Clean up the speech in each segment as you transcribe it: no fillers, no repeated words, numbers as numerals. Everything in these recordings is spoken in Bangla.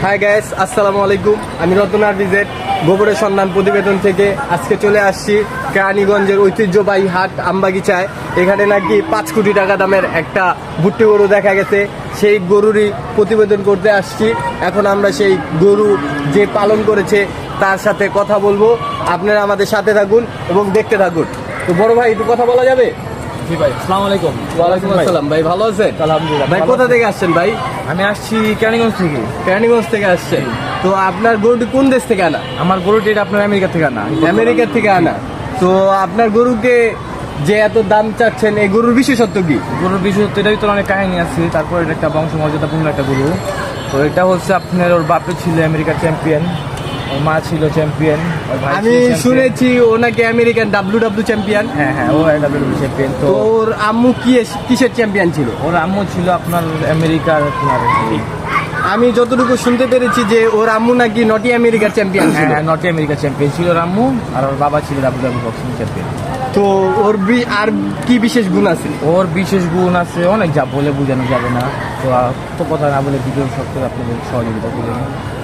হাই গাইস, আসসালামু আলাইকুম। আমি রতন আরবিজেড গোবরের সন্ধান প্রতিবেদন থেকে আজকে চলে আসছি কেরানীগঞ্জের ঐতিহ্যবাহী হাট আমবাগিচায়। এখানে নাকি 5 কোটি টাকা দামের একটা ভুট্টি গরু দেখা গেছে। সেই গরুরই প্রতিবেদন করতে আসছি। এখন আমরা সেই গরু যে পালন করেছে তার সাথে কথা বলবো। আপনারা আমাদের সাথে থাকুন এবং দেখতে থাকুন। তো বড় ভাই, একটু কথা বলা যাবে? জি ভাই, আসসালামু আলাইকুম। ওয়ালাইকুম আসসালাম। ভাই ভালো আছেন? আলহামদুলিল্লাহ। ভাই কোথা থেকে আসছেন ভাই? আমি আসছি কেরানীগঞ্জ থেকে। কেরানীগঞ্জ থেকে আসছেন। তো আপনার গরুটি কোন দেশ থেকে আনা? আমার গরুটি আপনার আমেরিকা থেকে আনা। আমেরিকা থেকে আনা। তো আপনার গরুকে যে এত দাম চাচ্ছেন, এই গরুর বিশেষত্ব কি? গরুর বিশেষত্ব এটার ভিতরে অনেক কাহিনী আছে। তারপর এটা একটা বংশমর্যাদাপূর্ণ একটা গরু। তো এটা হচ্ছে আপনার, ওর বাপে ছিল আমেরিকার চ্যাম্পিয়ন, ওর মা ছিল চ্যাম্পিয়ন, ওর ভাই আমি শুনেছি ও নাকি আমেরিকান ডাব্লিউডাব্লিউ চ্যাম্পিয়ন। হ্যাঁ, ও ডাব্লিউডাব্লিউ চ্যাম্পিয়ন। তো ওর আম্মু কিসের চ্যাম্পিয়ন ছিল? ওর আম্মু ছিল আপনার আমেরিকার আপনার। আমি যতটুকু শুনতে পেরেছি যে ওর আম্মু নাকি নটি আমেরিকার চ্যাম্পিয়ন ছিল। হ্যাঁ, নর্থ আমেরিকার চ্যাম্পিয়ন ছিল ওর আম্মু, আর ওর বাবা ছিল ডাব্লিউডাব্লিউ বক্সিং চ্যাম্পিয়ন। তো ওর আর কি বিশেষ গুণ আছে? ওর বিশেষ গুণ আছে অনেক, যা বলে বোঝানো যাবে না। তো কথা না বলে ভিডিও সত্য আপনাদের সহযোগিতা করলেন।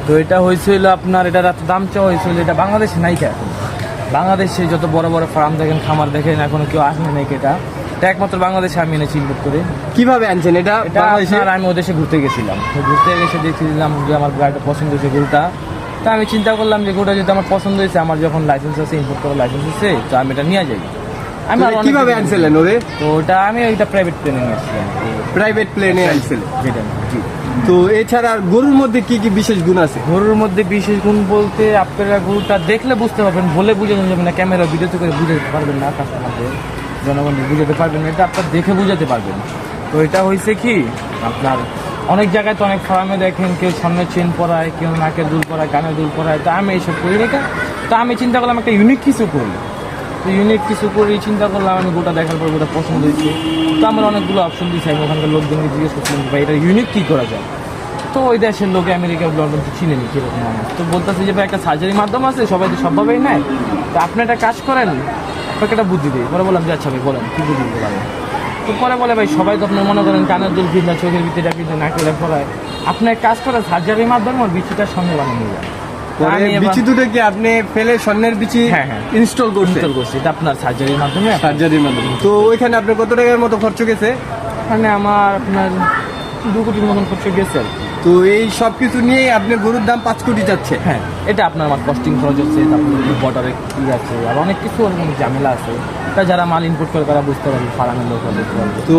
তো এটা হয়েছিল আপনার, এটার এত দাম চাওয়া হয়েছিল। এটা বাংলাদেশে নাইকা এখন। বাংলাদেশে যত বড় বড় ফার্ম দেখেন, খামার দেখেন, এখনো কেউ আসেনি নাকি। এটা একমাত্র বাংলাদেশে আমি এনেছি ইম্পোর্ট করে। কিভাবে আনছেন এটা? আমি ওদেশে ঘুরতে গেছিলাম। তো ঘুরতে এসে দেখছিলাম যে আমার গাড়িটা পছন্দ হয়েছে গরুটা। তো আমি চিন্তা করলাম যে গরুটা যদি আমার পছন্দ হয়েছে, আমার যখন লাইসেন্স আছে, ইম্পোর্ট করার লাইসেন্স আছে, তো আমি এটা নিয়ে যাই। আমি কিভাবে আনছিলেন ওরে? তো ওটা আমি ওইটা প্রাইভেট প্লেনে নিয়ে আসছিলাম। প্রাইভেট প্লেনে আনছিলেন? যেটা জি। তো এছাড়া গরুর মধ্যে কি কি বিশেষ গুণ আছে? গরুর মধ্যে বিশেষ গুণ বলতে আপনারা গরুটা দেখলে বুঝতে পারবেন, বলে বুঝানো যাবে না, ক্যামেরা ভিডিওতে করে বুঝাতে পারবেন না, কাস্টমারদের জনগণকে বুঝাতে পারবেন না, এটা আপনার দেখে বুঝাতে পারবেন। তো এটা হয়েছে কি আপনার, অনেক জায়গায় তো অনেক ফার্মে দেখেন কেউ স্বর্ণের চেন পরায়, কেউ নাকের দুল পরায়, কানের দুল পরায়। তো আমি এইসব করি না। তো আমি চিন্তা করলাম একটা ইউনিক কিছু করি। তো ইউনিক কিছু করি চিন্তা করলাম, আমি গোটা দেখার পর গোটা পছন্দ হয়েছে। তো আমার অনেকগুলো অপশন দিয়েছি। আমি ওখানকার লোকজনকে জিজ্ঞেস করছিলাম ভাই এটা ইউনিক কী করা যায়। তো ওই দেশের লোকে আমেরিকা লন্ডন তো চিনেনি কীরকম মানুষ। তো বলতেছে যে ভাই একটা সার্জারির মাধ্যম আছে, সবাই তো সবভাবেই নেয়। তো আপনি একটা কাজ করেন, আপনাকে একটা বুদ্ধি দিই। পরে বললাম যে আচ্ছা ভাই বলেন কী বুদ্ধি দিতে পারেন। তো পরে বলে ভাই সবাই তো আপনি মনে করেন কানের দুল ফিরনা, চোখের ভিতরে ফিরনা, নাকের পড়ায়। আপনি এক কাজ করেন, সার্জারির মাধ্যমে ওর বিচিটার সঙ্গে বানিয়ে নিয়ে যান। বিচি দুটো কি আপনি ফেলে স্বর্ণের বিচি ইনস্টল করছি? এটা আপনার সার্জারির মাধ্যমে। তো ওইখানে আপনার কত টাকার মতো খরচ গেছে? মানে আমার আপনার 2 কোটির মতন খরচ গেছে। তো এই সব কিছু নিয়ে আপনি গরুর দাম 5 কোটি যাচ্ছে? হ্যাঁ, এটা আপনার আমার কস্টিং খরচ হচ্ছে, তারপরে বর্ডারে কি আছে, আর অনেক কিছু ওরকম ঝামেলা আছে। তা যারা মাল ইম্পোর্ট করে তারা বুঝতে পারবে, ফার্মের লোক দেখতে পারবে। তো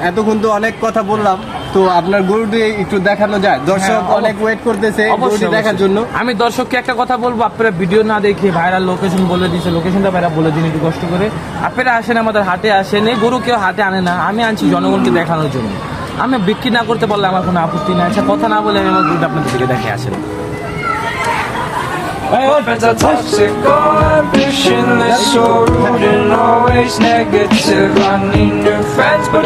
এতক্ষণ তো অনেক কথা বললাম, তো আপনার গরুটি একটু দেখানো যায়? দর্শক অনেক ওয়েট করতেছে গরুটি দেখার জন্য। আমি দর্শককে একটা কথা বলবো, আপনারা ভিডিও না দেখে ভাইরাল লোকেশন বলে দিচ্ছে, লোকেশনটা ভাইরা বলে দিন একটু কষ্ট করে। আপনারা আসেন, আমাদের হাটে আসেন। এই গরু কেউ হাটে আনে না, আমি আনছি জনগণকে দেখানোর জন্য। আমি বিক্রি না করতে পারলে আমার কোনো আপত্তি নাই। আচ্ছা কথা না বলে আমি আমার গরুটা আপনাদের দিকে দেখে আসেন। Friends are toxic, all ambitionless, so rude and always negative. I need new friends, but